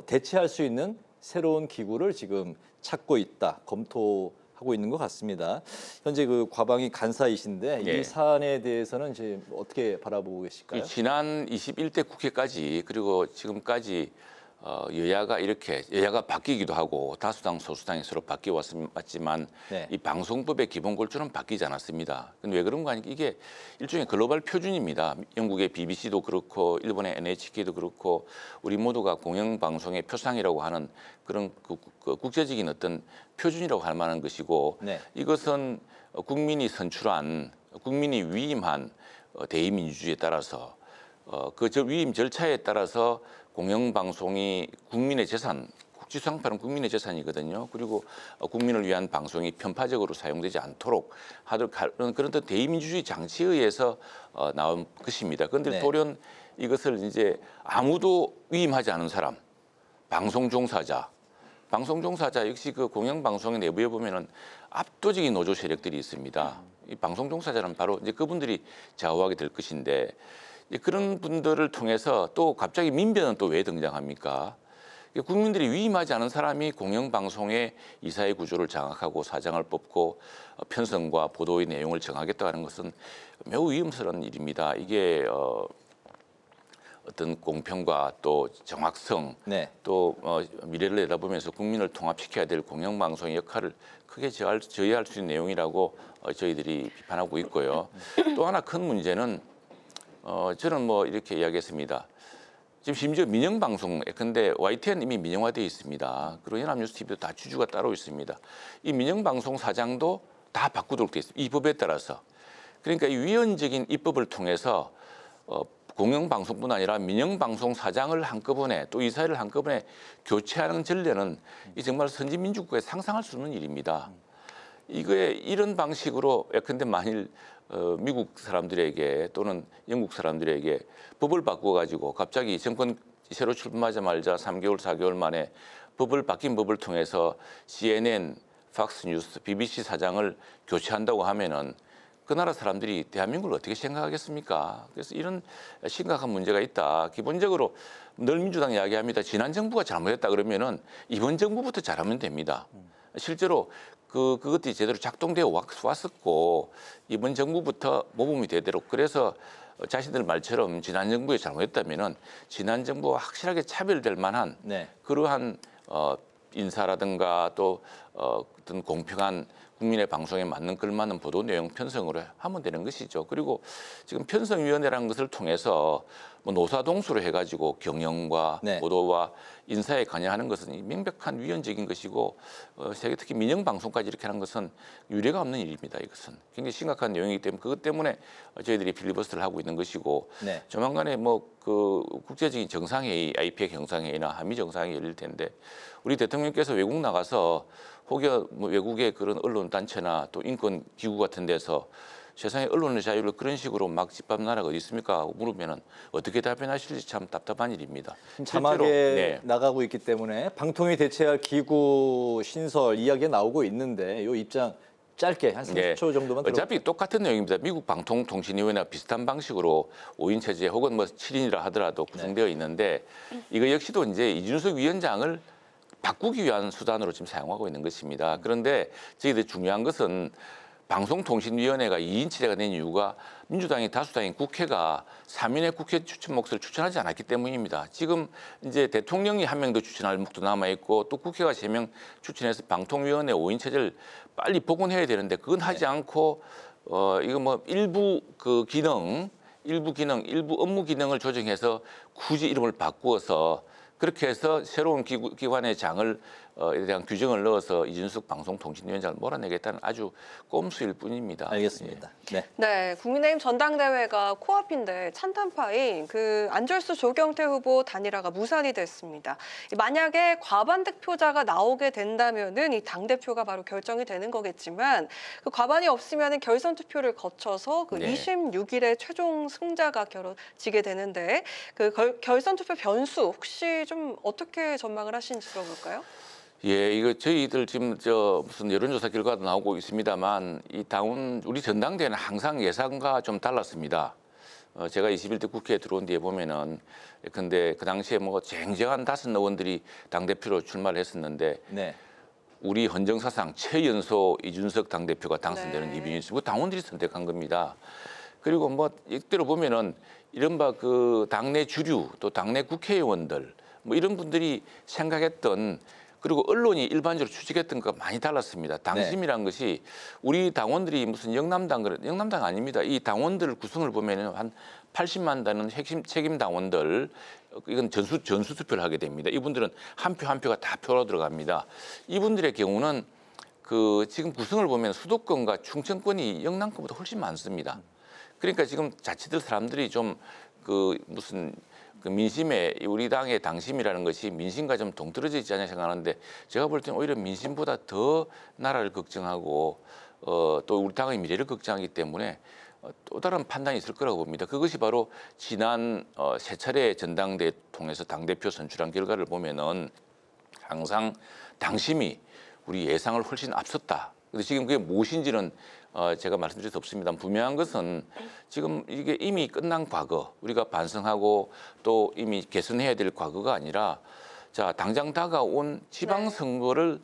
대체할 수 있는 새로운 기구를 지금 찾고 있다, 검토하고 있는 것 같습니다. 현재 그 과방위 간사이신데 이 사안에 대해서는 지금 어떻게 바라보고 계실까요? 지난 21대 국회까지 그리고 지금까지 여야가 바뀌기도 하고 다수당 소수당이 서로 바뀌어 왔지만 이 방송법의 기본 골조는 바뀌지 않았습니다. 근데 왜 그런 거 아니까 이게 일종의 글로벌 표준입니다. 영국의 BBC도 그렇고 일본의 NHK도 그렇고 우리 모두가 공영방송의 표상이라고 하는 그런 그 국제적인 어떤 표준이라고 할 만한 것이고 이것은 국민이 선출한 국민이 위임한 대의민주주의에 따라서 그 위임 절차에 따라서 공영방송이 국민의 재산, 국지수상파는 국민의 재산이거든요. 그리고 국민을 위한 방송이 편파적으로 사용되지 않도록 하도록 그런 대의민주주의 장치에 의해서 나온 것입니다. 그런데 돌연 이것을 이제 아무도 위임하지 않은 사람, 방송 종사자 역시 그 공영방송의 내부에 보면은 압도적인 노조 세력들이 있습니다. 이 방송 종사자는 바로 이제 그분들이 좌우하게 될 것인데. 그런 분들을 통해서 또 갑자기 민변은 또 왜 등장합니까? 국민들이 위임하지 않은 사람이 공영방송의 이사회 구조를 장악하고 사장을 뽑고 편성과 보도의 내용을 정하겠다고 하는 것은 매우 위험스러운 일입니다. 이게 어떤 공평과 또 정확성 또 미래를 내다보면서 국민을 통합시켜야 될 공영방송의 역할을 크게 저해할 수 있는 내용이라고 저희들이 비판하고 있고요. 또 하나 큰 문제는 저는 이렇게 이야기했습니다. 지금 심지어 민영방송, 근데 YTN 이미 민영화되어 있습니다. 그리고 연합뉴스 TV도 다 주주가 따로 있습니다. 이 민영방송 사장도 다 바꾸도록 되어 있습니다. 이 법에 따라서. 그러니까 이 위헌적인 입법을 통해서 공영방송뿐 아니라 민영방송 사장을 한꺼번에 또 이사회를 한꺼번에 교체하는 전례는 이 정말 선진민주국가에 상상할 수 없는 일입니다. 이런 방식으로 예컨대 만일 미국 사람들에게 또는 영국 사람들에게 법을 바꿔가지고 갑자기 정권 새로 출범하자마자 3개월, 4개월 만에 바뀐 법을 통해서 CNN, 팍스뉴스, BBC 사장을 교체한다고 하면은 그 나라 사람들이 대한민국을 어떻게 생각하겠습니까? 그래서 이런 심각한 문제가 있다. 기본적으로 늘 민주당이 이야기합니다. 지난 정부가 잘못했다 그러면은 이번 정부부터 잘하면 됩니다. 실제로 그것들이 제대로 작동되어 왔었고 이번 정부부터 모범이 되도록 그래서 자신들 말처럼 지난 정부에 잘못했다면은 지난 정부와 확실하게 차별될 만한 그러한 인사라든가 또 어떤 공평한 국민의 방송에 맞는 걸맞는 보도 내용 편성으로 하면 되는 것이죠. 그리고 지금 편성위원회라는 것을 통해서 뭐 노사동수로 해가지고 경영과 보도와 인사에 관여하는 것은 명백한 위헌적인 것이고 세계 특히 민영방송까지 이렇게 하는 것은 유례가 없는 일입니다. 이것은 굉장히 심각한 내용이기 때문에 그것 때문에 저희들이 필리버스터를 하고 있는 것이고 조만간에 뭐 그 국제적인 정상회의, IPEC 정상회의나 한미 정상회의 열릴 텐데 우리 대통령께서 외국 나가서 혹여 뭐 외국의 그런 언론 단체나 또 인권 기구 같은 데서 세상의 언론의 자유를 그런 식으로 막 짓밟는 나라가 어디 있습니까? 하고 물으면은 어떻게 답변하실지 참 답답한 일입니다. 자막에 나가고 있기 때문에 방통위 대체할 기구 신설 이야기가 나오고 있는데 이 입장 짧게 한 30초 정도만 어차피 똑같은 내용입니다. 미국 방통통신위원회와 비슷한 방식으로 5인 체제 혹은 뭐 7인이라 하더라도 구성되어 있는데 이거 역시도 이제 이준석 위원장을 바꾸기 위한 수단으로 지금 사용하고 있는 것입니다. 그런데 저희들 중요한 것은 방송통신위원회가 2인 체제가 된 이유가 민주당이 다수당인 국회가 3인의 국회 추천 몫을 추천하지 않았기 때문입니다. 지금 이제 대통령이 한 명 더 추천할 몫도 남아있고 또 국회가 3명 추천해서 방통위원회 5인 체제를 빨리 복원해야 되는데 그건 하지 않고 이거 뭐 일부 업무 기능을 조정해서 굳이 이름을 바꾸어서 그렇게 해서 새로운 기관의 장을 에 대한 규정을 넣어서 이준석 방송통신위원장을 몰아내겠다는 아주 꼼수일 뿐입니다. 알겠습니다. 네, 국민의힘 전당대회가 코앞인데 찬탄파인 그 안철수 조경태 후보 단일화가 무산이 됐습니다. 만약에 과반 득표자가 나오게 된다면은 이 당 대표가 바로 결정이 되는 거겠지만 그 과반이 없으면은 결선 투표를 거쳐서 그 26일에 최종 승자가 겨뤄지게 되는데 그 결선 투표 변수 혹시 좀 어떻게 전망을 하시는지 들어볼까요? 예, 이거 저희들 지금 무슨 여론조사 결과도 나오고 있습니다만 이 우리 전당대회는 항상 예상과 좀 달랐습니다. 제가 21대 국회에 들어온 뒤에 보면은 근데 그 당시에 뭐 쟁쟁한 5 의원들이 당대표로 출마를 했었는데 우리 헌정사상 최연소 이준석 당대표가 당선되는 이변이 있고 당원들이 선택한 겁니다. 그리고 뭐 이때로 보면은 이른바 그 당내 주류 또 당내 국회의원들 뭐 이런 분들이 생각했던 그리고 언론이 일반적으로 추측했던 것과 많이 달랐습니다. 당심이란 것이 우리 당원들이 무슨 영남당 아닙니다. 이 당원들 구성을 보면은 한 80만 되는 핵심 책임 당원들 이건 전수 투표를 하게 됩니다. 이분들은 한 표 한 표가 다 표로 들어갑니다. 이분들의 경우는 그 지금 구성을 보면 수도권과 충청권이 영남권보다 훨씬 많습니다. 그러니까 지금 자치들 사람들이 좀 그 무슨 그 민심에 우리 당의 당심이라는 것이 민심과 좀 동떨어져 있지 않냐 생각하는데 제가 볼 때는 오히려 민심보다 더 나라를 걱정하고 또 우리 당의 미래를 걱정하기 때문에 또 다른 판단이 있을 거라고 봅니다. 그것이 바로 지난 3차례 전당대회 통해서 당대표 선출한 결과를 보면은 항상 당심이 우리 예상을 훨씬 앞섰다. 근데 지금 그게 무엇인지는 제가 말씀드릴 수 없습니다. 분명한 것은 지금 이게 이미 끝난 과거, 우리가 반성하고 또 이미 개선해야 될 과거가 아니라 자 당장 다가온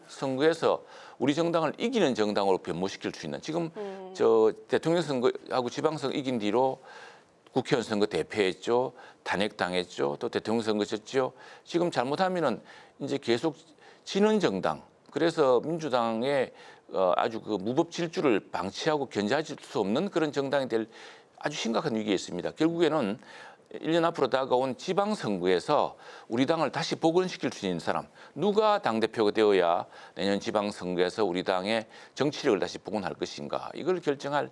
선거에서 우리 정당을 이기는 정당으로 변모시킬 수 있는 지금 저 대통령 선거하고 지방선거 이긴 뒤로 국회의원 선거 대패했죠, 탄핵당했죠, 또 대통령 선거 졌죠. 지금 잘못하면은 이제 계속 지는 정당. 그래서 민주당의 아주 그 무법 질주를 방치하고 견제할 수 없는 그런 정당이 될 아주 심각한 위기에 있습니다. 결국에는 1년 앞으로 다가온 지방선거에서 우리 당을 다시 복원시킬 수 있는 사람, 누가 당대표가 되어야 내년 지방선거에서 우리 당의 정치력을 다시 복원할 것인가, 이걸 결정할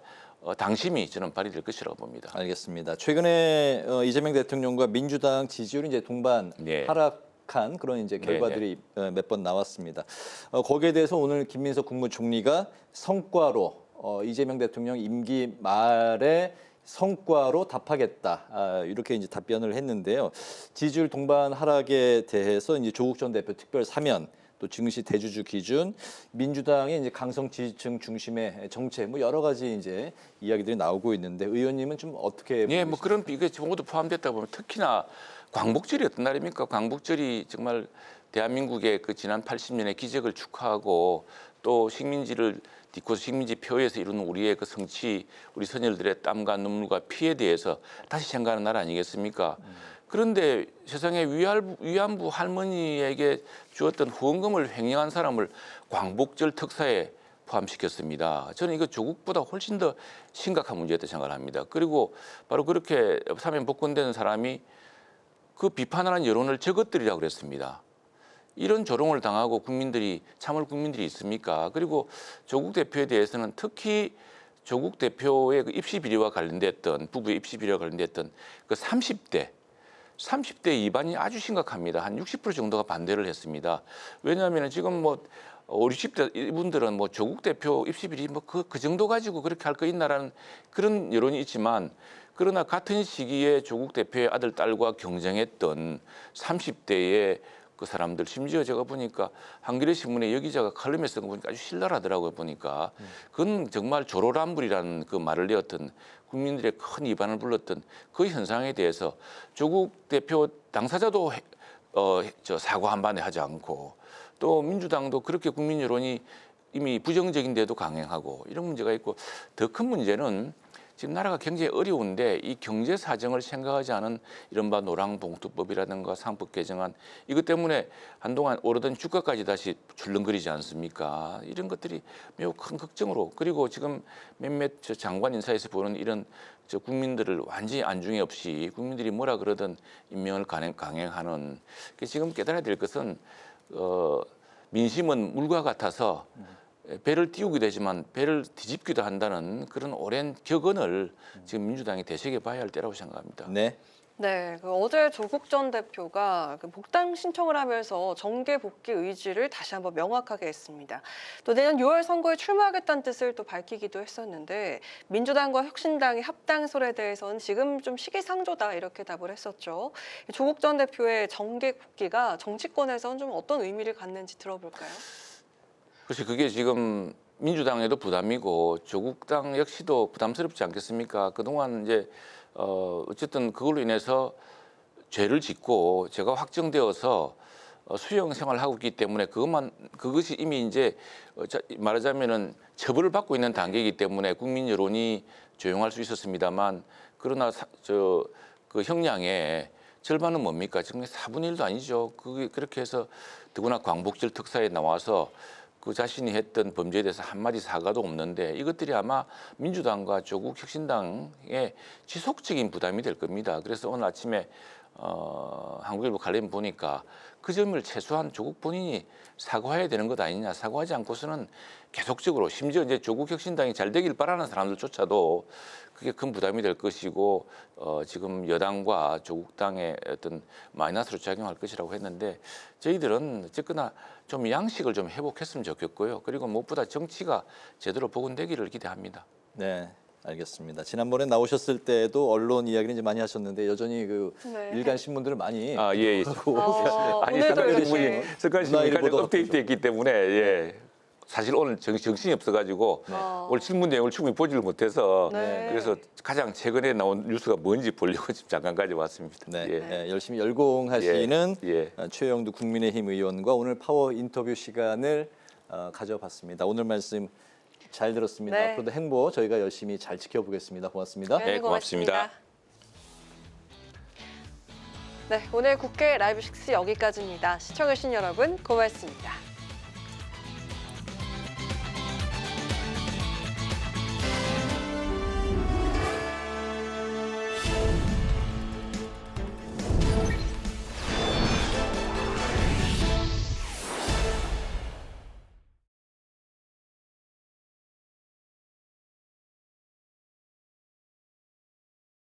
당심이 저는 발휘될 것이라고 봅니다. 알겠습니다. 최근에 이재명 대통령과 민주당 지지율이 이제 동반 하락한 그런 이제 결과들이 몇 번 나왔습니다. 거기에 대해서 오늘 김민석 국무총리가 성과로 이재명 대통령 임기 말에 성과로 답하겠다, 이렇게 이제 답변을 했는데요. 지지율 동반 하락에 대해서 이제 조국 전 대표 특별 사면, 또 증시 대주주 기준, 민주당의 이제 강성 지지층 중심의 정책, 뭐 여러 가지 이제 이야기들이 나오고 있는데 의원님은 좀 어떻게? 예, 뭐 그런 이게 모두 포함됐다 보면 특히나 광복절이 어떤 날입니까? 광복절이 정말 대한민국의 그 지난 80년의 기적을 축하하고 또 식민지를 딛고서 식민지 표에서 이루는 우리의 그 성취, 우리 선열들의 땀과 눈물과 피에 대해서 다시 생각하는 날 아니겠습니까? 그런데 세상에 위안부 할머니에게 주었던 후원금을 횡령한 사람을 광복절 특사에 포함시켰습니다. 저는 이거 조국보다 훨씬 더 심각한 문제였다고 생각을 합니다. 그리고 바로 그렇게 사면 복권된 사람이 그 비판하는 여론을 저것들이라고 그랬습니다. 이런 조롱을 당하고 참을 국민들이 있습니까? 그리고 조국 대표에 대해서는 특히 조국 대표의 그 입시 비리와 관련됐던 부부의 입시 비리와 관련됐던 그 30대 위반이 아주 심각합니다. 한 60% 정도가 반대를 했습니다. 왜냐하면 지금 뭐 50대 이분들은 뭐 조국 대표 입시 비리 뭐 그 정도 가지고 그렇게 할 거 있나라는 그런 여론이 있지만, 그러나 같은 시기에 조국 대표의 아들 딸과 경쟁했던 30대의 그 사람들, 심지어 제가 보니까 한겨레 신문에 여기자가 칼럼에 쓴 거 보니까 아주 신랄하더라고요. 보니까 그건 정말 조로란불이라는 그 말을 내었던, 국민들의 큰 이반을 불렀던 그 현상에 대해서 조국 대표 당사자도 사과 한 번에 하지 않고, 또 민주당도 그렇게 국민 여론이 이미 부정적인데도 강행하고, 이런 문제가 있고, 더 큰 문제는 지금 나라가 굉장히 어려운데 이 경제 사정을 생각하지 않은 이른바 노랑봉투법이라든가 상법 개정안, 이것 때문에 한동안 오르던 주가까지 다시 출렁거리지 않습니까? 이런 것들이 매우 큰 걱정으로, 그리고 지금 몇몇 장관 인사에서 보는 이런 국민들을 완전히 안중에 없이 국민들이 뭐라 그러든 임명을 강행하는, 지금 깨달아야 될 것은 민심은 물과 같아서 배를 띄우기도 하지만 배를 뒤집기도 한다는 그런 오랜 격언을 지금 민주당이 되새겨 봐야 할 때라고 생각합니다. 네. 네, 어제 조국 전 대표가 복당 신청을 하면서 정계 복귀 의지를 다시 한번 명확하게 했습니다. 또 내년 6월 선거에 출마하겠다는 뜻을 또 밝히기도 했었는데, 민주당과 혁신당의 합당설에 대해서는 지금 좀 시기상조다 이렇게 답을 했었죠. 조국 전 대표의 정계 복귀가 정치권에서는 좀 어떤 의미를 갖는지 들어볼까요? 그렇지, 그게 지금 민주당에도 부담이고 조국당 역시도 부담스럽지 않겠습니까? 그동안 이제 어쨌든 그걸로 인해서 죄를 짓고 제가 확정되어서 수용 생활을 하고 있기 때문에 그것이 이미 이제 말하자면은 처벌을 받고 있는 단계이기 때문에 국민 여론이 조용할 수 있었습니다만, 그러나 그 형량의 절반은 뭡니까? 지금 4분의 1도 아니죠. 그렇게 해서 더구나 광복절 특사에 나와서 그 자신이 했던 범죄에 대해서 한마디 사과도 없는데, 이것들이 아마 민주당과 조국 혁신당의 지속적인 부담이 될 겁니다. 그래서 오늘 아침에 한국일보 칼럼 보니까 그 점을 최소한 조국 본인이 사과해야 되는 것 아니냐, 사과하지 않고서는 계속적으로, 심지어 이제 조국 혁신당이 잘 되길 바라는 사람들조차도 그게 큰 부담이 될 것이고, 지금 여당과 조국당의 어떤 마이너스로 작용할 것이라고 했는데, 저희들은 어쨌거나 좀 양식을 좀 회복했으면 좋겠고요. 그리고 무엇보다 정치가 제대로 복원되기를 기대합니다. 네, 알겠습니다. 지난번에 나오셨을 때도 언론 이야기는 이제 많이 하셨는데 여전히 그 일간 신문들을 많이 예. 아니 습관 신문이 가장 업데이트했기 때문에 사실 오늘 정신이 없어가지고 오늘 신문 내용을 충분히 보지를 못해서 그래서 가장 최근에 나온 뉴스가 뭔지 보려고 지금 잠깐 가져왔습니다. 네, 열심히 열공하시는 최영두 국민의힘 의원과 오늘 파워 인터뷰 시간을 가져봤습니다. 오늘 말씀 잘 들었습니다. 앞으로도 행보 저희가 열심히 잘 지켜보겠습니다. 고맙습니다. 네, 고맙습니다. 네, 오늘 국회 라이브 6 여기까지입니다. 시청해주신 여러분 고맙습니다.